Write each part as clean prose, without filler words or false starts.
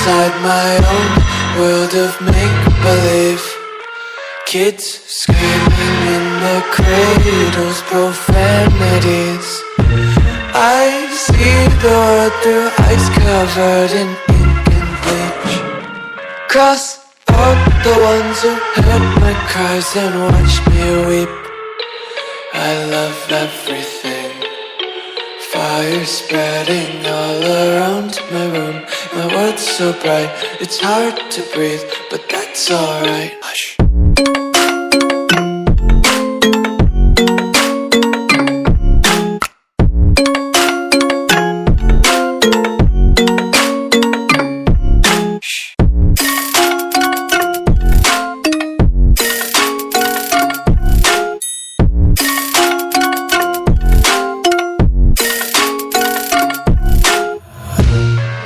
inside my own world of make-believe. Kids screaming in their cradles, profanities. I see the world through ice covered in ink and bleach. Cross out the ones who heard my cries and watched me weep. I love everything. Fire spreading all around my room. My world's so bright, it's hard to breathe, but that's alright. Hush.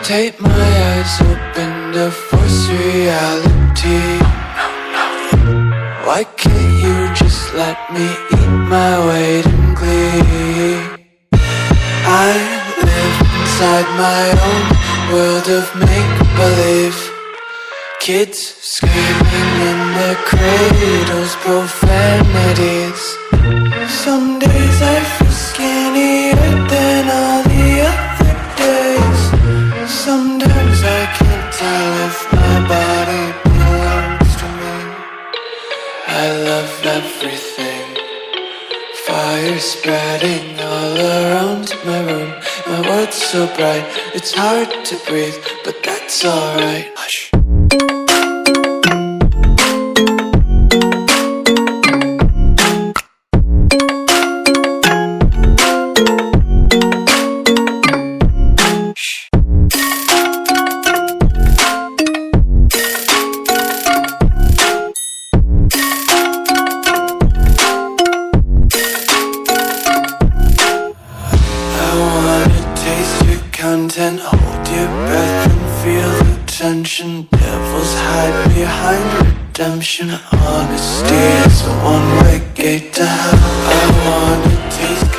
Take my eyes open to force reality. Why can't you just let me eat my weight in glee? I live inside my own world of make-believe. Kids screaming in their cradles, profanities. Some days I feel skinnier than all the other days. Sometimes I can't tell if my body belongs to me. I love everything. Fire spreading all around my room. My world's so bright, it's hard to breathe, but that's alright. Hush. Content, hold your breath and feel the tension. Devils hide behind redemption. Honesty is a one-way gate to hell. I wanna taste